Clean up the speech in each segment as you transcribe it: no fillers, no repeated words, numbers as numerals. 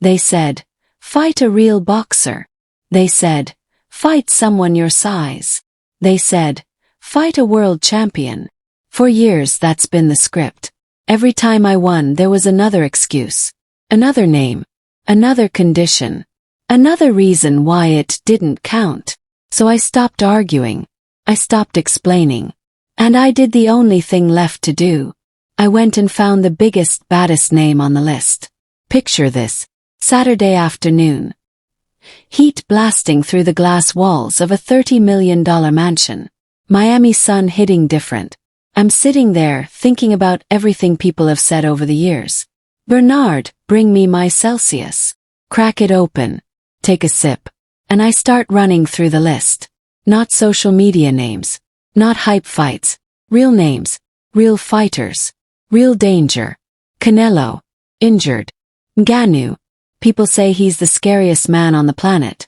They said, fight a real boxer. They said, fight someone your size. They said, fight a world champion. For years that's been the script. Every time I won there was another excuse. Another name. Another condition. Another reason why it didn't count. So I stopped arguing. I stopped explaining. And I did the only thing left to do. I went and found the biggest, baddest name on the list. Picture this. Saturday afternoon. Heat blasting through the glass walls of a $30 million mansion. Miami sun hitting different. I'm sitting there thinking about everything people have said over the years. Bernard, bring me my Celsius. Crack it open. Take a sip. And I start running through the list. Not social media names. Not hype fights. Real names. Real fighters. Real danger. Canelo. Injured. Ngannou. People say he's the scariest man on the planet.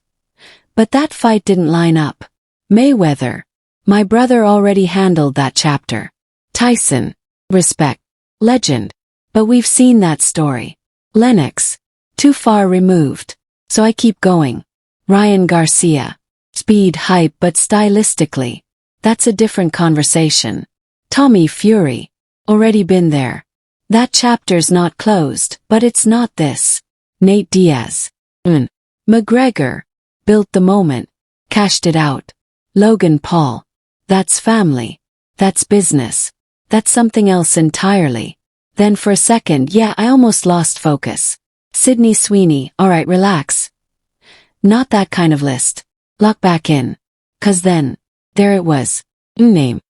But that fight didn't line up. Mayweather. My brother already handled that chapter. Tyson. Respect. Legend. But we've seen that story. Lennox. Too far removed. So I keep going. Ryan Garcia. Speed, hype, but stylistically. That's a different conversation. Tommy Fury. Already been there. That chapter's not closed, but it's not this. Nate Diaz. McGregor. Built the moment. Cashed it out. Logan Paul. That's family. That's business. That's something else entirely. Then for a second, yeah, I almost lost focus. Sydney Sweeney, alright, relax. Not that kind of list. Lock back in. 'Cause then, there it was. Name.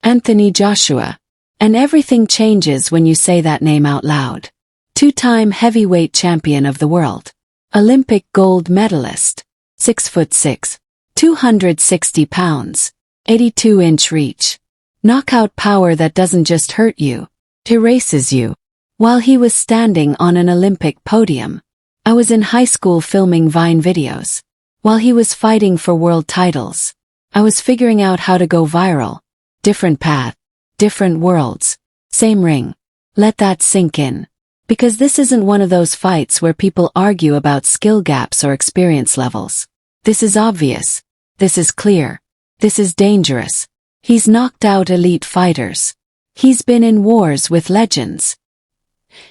Anthony Joshua. And everything changes when you say that name out loud. Two-time heavyweight champion of the world. Olympic gold medalist. 6'6", 260 pounds. 82-inch reach. Knockout power that doesn't just hurt you. It erases you. While he was standing on an Olympic podium. I was in high school filming Vine videos. While he was fighting for world titles. I was figuring out how to go viral. Different path. Different worlds. Same ring. Let that sink in. Because this isn't one of those fights where people argue about skill gaps or experience levels. This is obvious. This is clear. This is dangerous. He's knocked out elite fighters. He's been in wars with legends.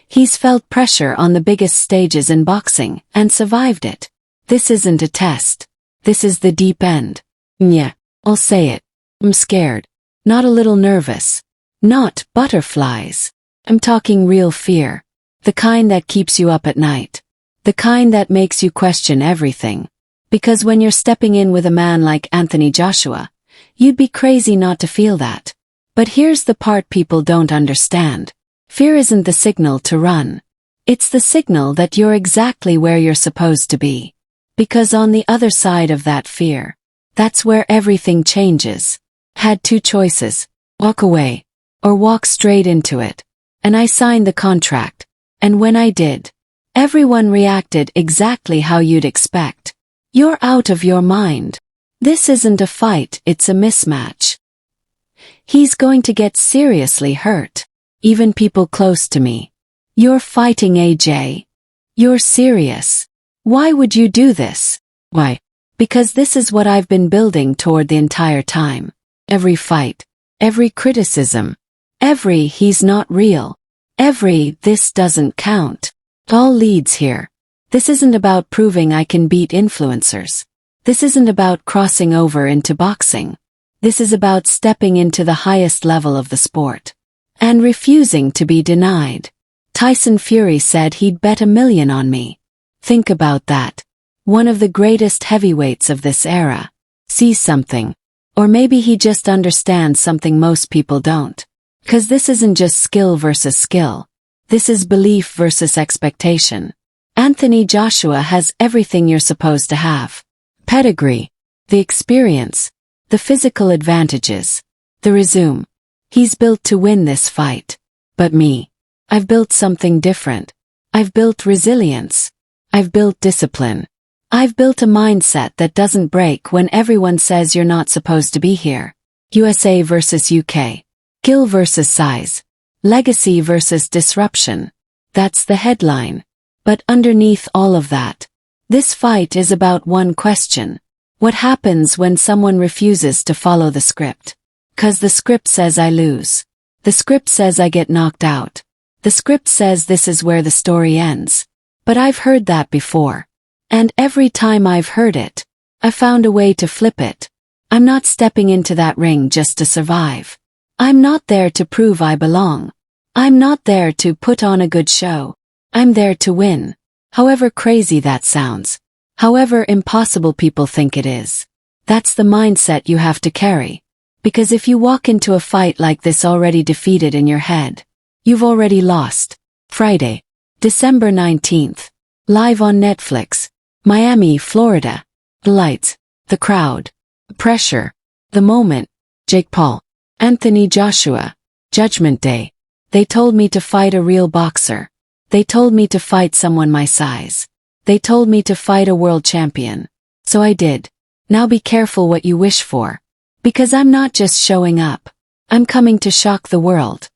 He's felt pressure on the biggest stages in boxing and survived it. This isn't a test. This is the deep end. Yeah, I'll say it. I'm scared. Not a little nervous. Not butterflies. I'm talking real fear. The kind that keeps you up at night. The kind that makes you question everything. Because when you're stepping in with a man like Anthony Joshua, you'd be crazy not to feel that. But here's the part people don't understand. Fear isn't the signal to run. It's the signal that you're exactly where you're supposed to be. Because on the other side of that fear, that's where everything changes. Had two choices. Walk away. Or walk straight into it. And I signed the contract. And when I did, everyone reacted exactly how you'd expect. You're out of your mind. This isn't a fight, it's a mismatch. He's going to get seriously hurt. Even people close to me. You're fighting AJ. You're serious. Why would you do this? Why? Because this is what I've been building toward the entire time. Every fight. Every criticism. Every he's not real. Every this doesn't count. All leads here. This isn't about proving I can beat influencers. This isn't about crossing over into boxing. This is about stepping into the highest level of the sport. And refusing to be denied. Tyson Fury said he'd bet $1 million on me. Think about that. One of the greatest heavyweights of this era. Sees something. Or maybe he just understands something most people don't. 'Cause this isn't just skill versus skill. This is belief versus expectation. Anthony Joshua has everything you're supposed to have. Pedigree. The experience. The physical advantages. The resume. He's built to win this fight. But me. I've built something different. I've built resilience. I've built discipline. I've built a mindset that doesn't break when everyone says you're not supposed to be here. USA versus UK. Skill versus size. Legacy versus disruption. That's the headline. But underneath all of that, this fight is about one question. What happens when someone refuses to follow the script? 'Cause the script says I lose. The script says I get knocked out. The script says this is where the story ends. But I've heard that before. And every time I've heard it, I found a way to flip it. I'm not stepping into that ring just to survive. I'm not there to prove I belong. I'm not there to put on a good show. I'm there to win. However crazy that sounds. However impossible people think it is. That's the mindset you have to carry. Because if you walk into a fight like this already defeated in your head, you've already lost. Friday, December 19th. Live on Netflix. Miami, Florida. The lights. The crowd. The pressure. The moment. Jake Paul. Anthony Joshua. Judgment Day. They told me to fight a real boxer. They told me to fight someone my size. They told me to fight a world champion. So I did. Now be careful what you wish for. Because I'm not just showing up. I'm coming to shock the world.